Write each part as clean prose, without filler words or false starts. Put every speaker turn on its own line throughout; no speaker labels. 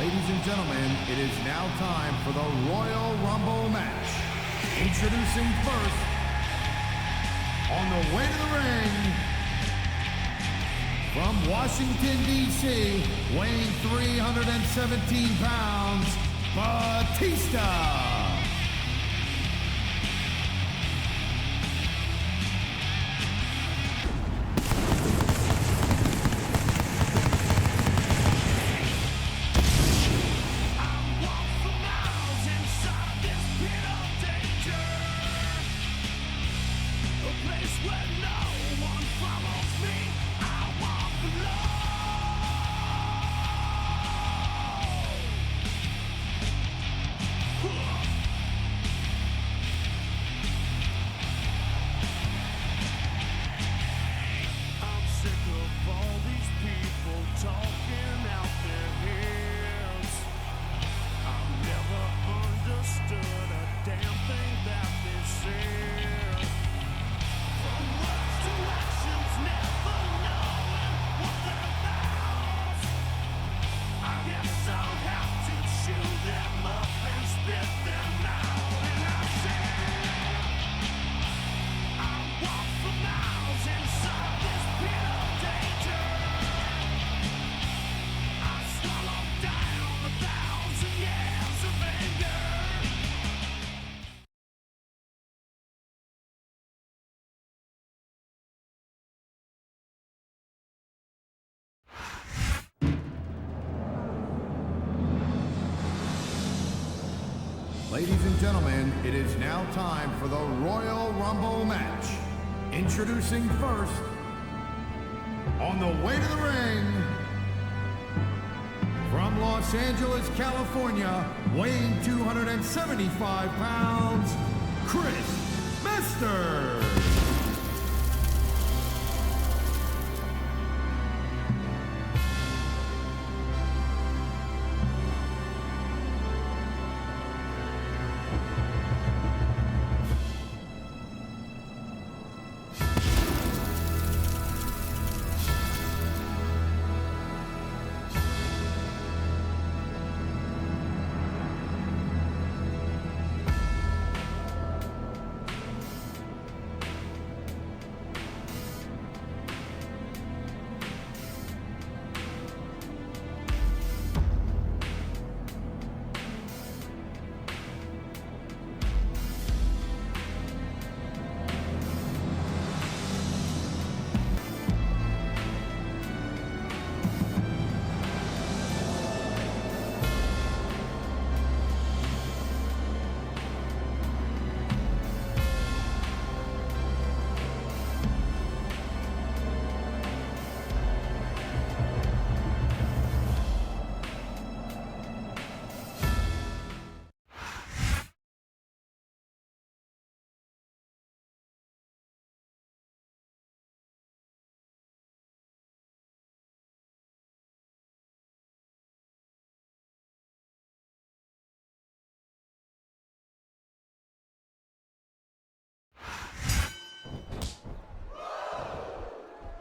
Ladies and gentlemen, it is now time for the Royal Rumble match. Introducing first, on the way to the ring, from Washington, D.C., weighing 317 pounds, Batista. Ladies and gentlemen, it is now time for the Royal Rumble match. Introducing first, on the way to the ring, from Los Angeles, California, weighing 275 pounds, Chris Masters.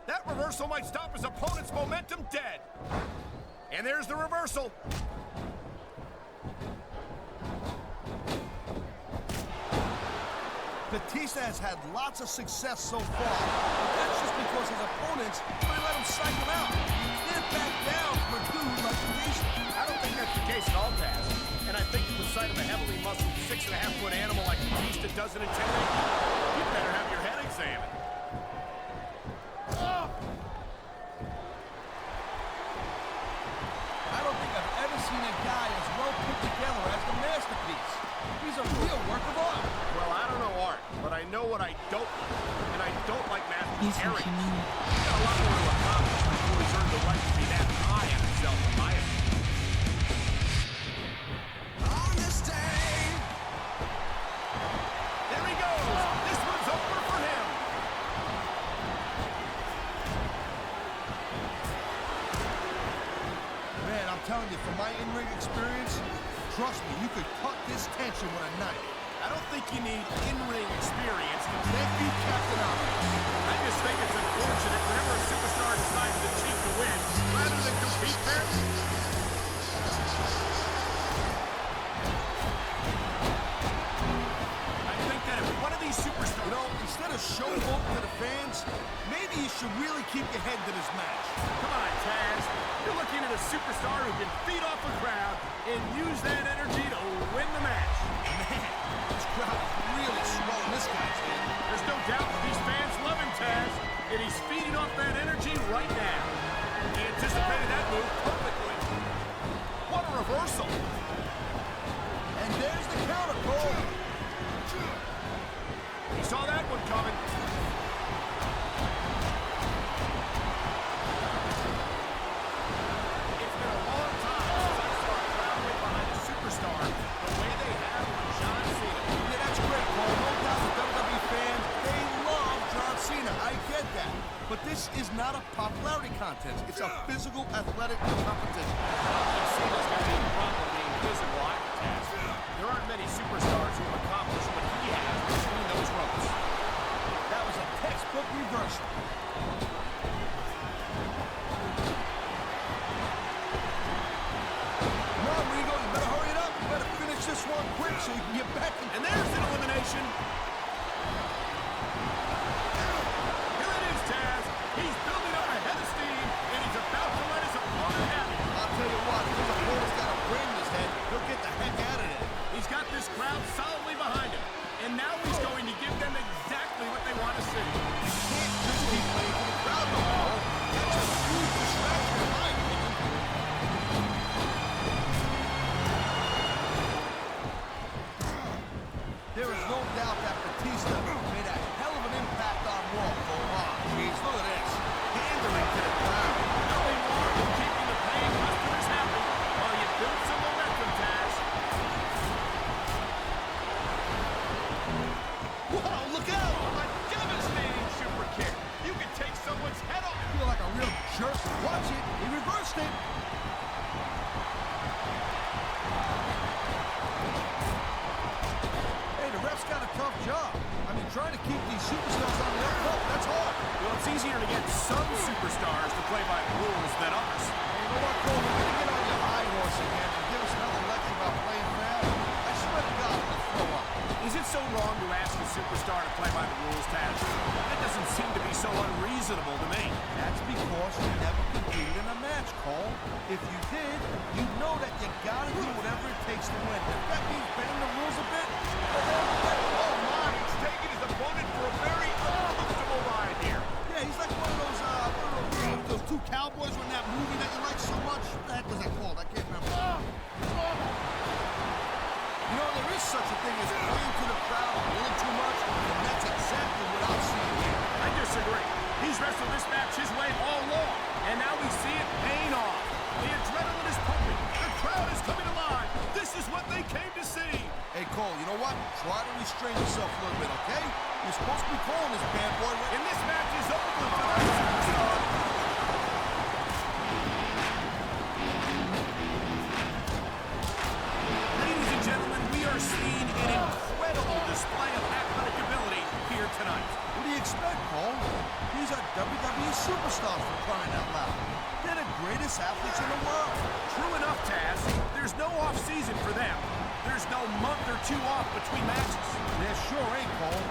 That reversal might stop his opponent's momentum dead. And there's the reversal.
Batista has had lots of success so far, but that's just because his opponents try to let him psych him out. He can't back down from a dude like Batista.
I don't think that's the case at all, Taz. And I think that the sight of a heavily muscled 6.5-foot animal like Batista doesn't intimidate you. You better have your head examined.
I don't think I've ever seen a guy as well put together as the masterpiece. He's a real work of art.
Well, I don't know art, but I know what I don't like. And I don't like masterpiece areas. He's got a lot more to accomplish before he's earned the right to be that high on himself, in my opinion.
On this day.
There he goes. This one's over for him.
Man, I'm telling you, from my in-ring experience, trust me, you could cut this tension with a knife.
I don't think you need in-ring experience to make you Captain Obvious. I just think it's unfortunate whenever a superstar decides to cheat to win rather than compete fairly.
this, maybe you should really keep your head to this match.
Come on, Taz. You're looking at a superstar who can feed off a crowd and use that energy to win the match.
Man, this crowd is really swelling this guy's head.
There's no doubt these fans love him, Taz, and he's feeding off that energy right now. He anticipated that move perfectly. What a reversal.
And there's the counter, Cole.
He saw that one coming. It's been a long time since I saw a crowd right behind a superstar the way they have with John Cena.
Yeah, that's great, Cole. No doubt the WWE fans, they love John Cena. I get that. But this is not a popularity contest. It's a physical, athletic competition.
Cena's got to be problem being physical either, Taz. There aren't many superstars who have accomplished what he has between those ropes.
That was a textbook reversal. Come on, Regal, you better hurry it up. You better finish this one quick so you can get back in.
And there's an elimination. Here it is, Taz. He's building up a head of steam, and he's about to let his opponent have it.
I'll tell you what, if his opponent's got a brain in his head, he'll get the heck out of there.
He's got this crowd solidly behind him, and now he's going to give them exactly what they want to see.
You can't just keep playing for the crowd, no more. That's a huge distraction, in my opinion. There is no doubt that Batista made a hell of an impact on Raw. Oh, jeez, look at this. Pandering to the crowd.
Nothing more than keeping the paying customers happy while you build some momentum, Taz.
Whoa, look out!
A devastating super kick. You can take someone's head off.
I feel like a real jerk. Watch it. He reversed it. Hey, the ref's got a tough job. I mean, trying to keep these superstars on their foot, that's hard.
Well, it's easier to get some superstars to play by the rules than others.
Hey, you know what, Cole? We're going to get on your high horse again and give us another lecture about playing fair. I swear to God, I'm going to throw up.
Is it so wrong to ask a superstar to play by the rules, Taz? That doesn't seem to be so unreasonable to me.
That's because you never competed in a match, Cole. If you did, you know that you got to do whatever it takes to win. If that means bending the rules a bit, well, then, oh, my.
He's taking his opponent for a very uncomfortable ride here.
Yeah, he's like one of those two cowboys from that movie that you like so much. What the heck was that called? I can't remember. You know, there is such a thing as playing to the crowd a little too much, and that's exactly what I'm seeing here.
I disagree. He's wrestled this match his way all along, and now we see it paying off. The adrenaline is pumping. The crowd is coming alive. This is what they came to see.
Hey, Cole, you know what? Try to restrain yourself a little bit, okay? You're supposed to be calling this bad boy right.
And this match is over for the superstar. Ladies and gentlemen, we are seeing an incredible display of athletic ability here tonight.
What do you expect, Cole? These are WWE superstars for crying out loud. They're the greatest athletes in the world.
True enough, Taz. There's no off-season for them. There's no month or two off between matches.
There sure ain't, Cole.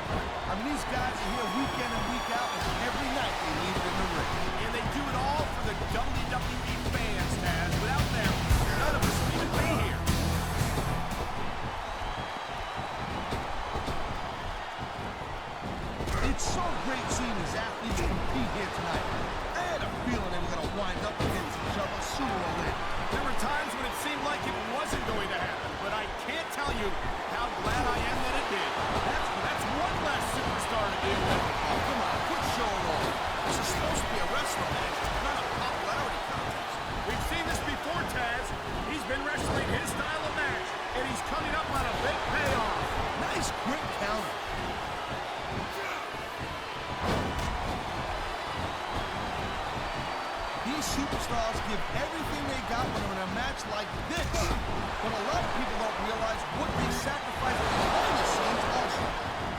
I mean, these guys are here week in and week out, and every night they need it in the ring.
And they do it all for the WWE fans, Taz. Without them, none of us would even be here.
It's so great seeing these athletes compete here tonight. I had a feeling they were going to wind up against each other sooner or later.
There were times when it seemed like it wasn't going to happen, but I can't tell you how glad I am that it did. That's one less superstar to deal with.
Oh, come on, quit showing off. This is supposed to be a wrestling match, not a popularity contest.
We've seen this before, Taz. He's been wrestling his style of match, and he's coming up on a big payoff.
Nice quick counter. These superstars give everything they got when they're in a match like this. But a lot of people don't realize what they sacrifice behind the scenes also.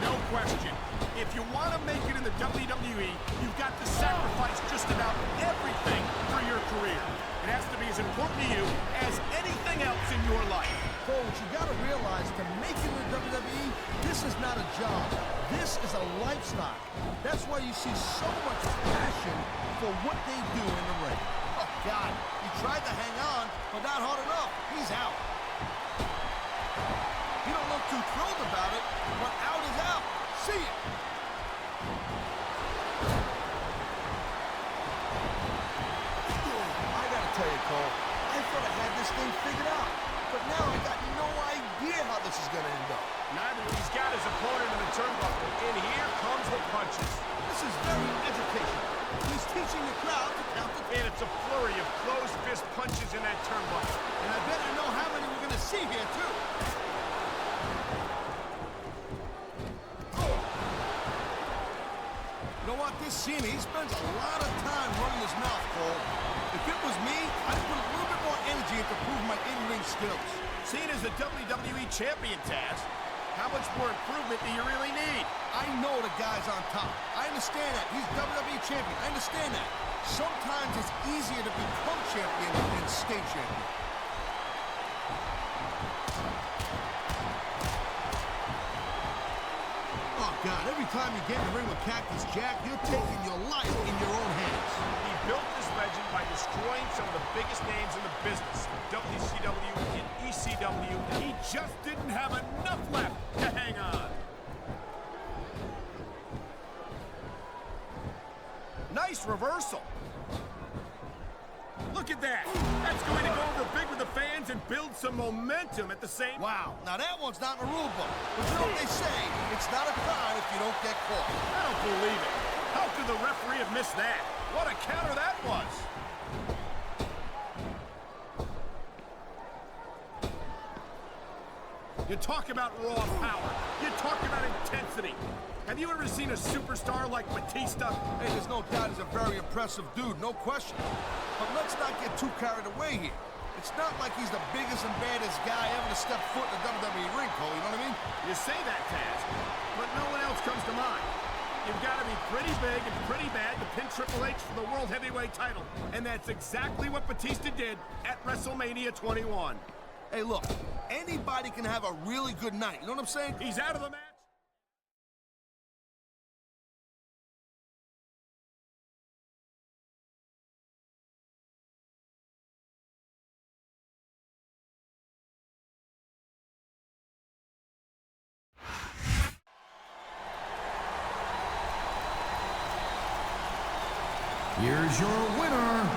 No question. If you want to make it in the WWE, you've got to sacrifice just about everything for your career. It has to be as important to you as anything else in your life.
Cole, what you got to realize, to make it in the WWE, this is not a job. This is a lifestyle. That's why you see so much passion for what they do in the ring. Oh, God. He tried to hang on, but not hard enough. He's out. He don't look too thrilled about it, but out is out. See it. I gotta tell you, Cole, I thought I had this thing figured out. But now I got no idea how this is gonna end up.
Neither he's got his opponent in the turnbuckle, and here comes the punches.
This is very educational. He's teaching the crowd to count the...
And it's a flurry of closed fist punches in that turnbuckle.
And I better know how many we're gonna see here, too. You know what? This scene, he spends a lot of time running his mouth, Cole. If it was me, I'd put a little bit more energy into proving my in-ring skills.
Seen as a WWE champion, Taz, how much more improvement do you really need?
I know the guy's on top. I understand that. He's WWE champion. I understand that. Sometimes it's easier to become champion than stay champion. Oh, God, every time you get in the ring with Cactus Jack, you're taking your life in your own hands.
He built this legend by destroying some of the biggest names in the business, WCW and ECW. He just didn't have enough left to hang on. Nice reversal. Look at that. That's going to go over big with the fans and build some momentum at the same...
Wow, now that one's not in the rule book. But you know what they say, it's not a crime if you don't get caught.
I don't believe it. How could the referee have missed that? What a counter that was. You talk about raw power. You talk about intensity. Have you ever seen a superstar like Batista?
Hey, there's no doubt he's a very impressive dude, no question. But let's not get too carried away here. It's not like he's the biggest and baddest guy ever to step foot in the WWE ring, Cole, you know what I mean?
You say that, Taz, but no one else comes to mind. You've got to be pretty big and pretty bad to pin Triple H for the World Heavyweight title. And that's exactly what Batista did at WrestleMania 21.
Hey, look, anybody can have a really good night, you know what I'm saying?
He's out of the match.
Here's your winner,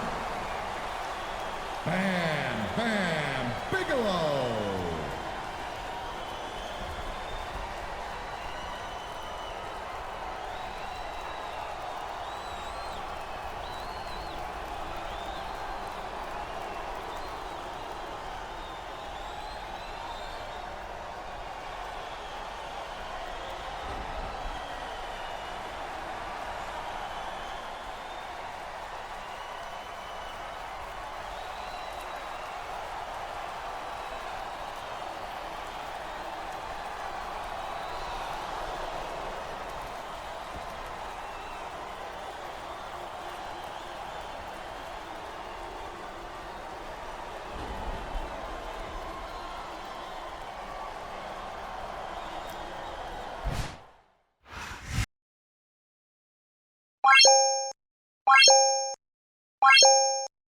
Bam Bam Bigelow.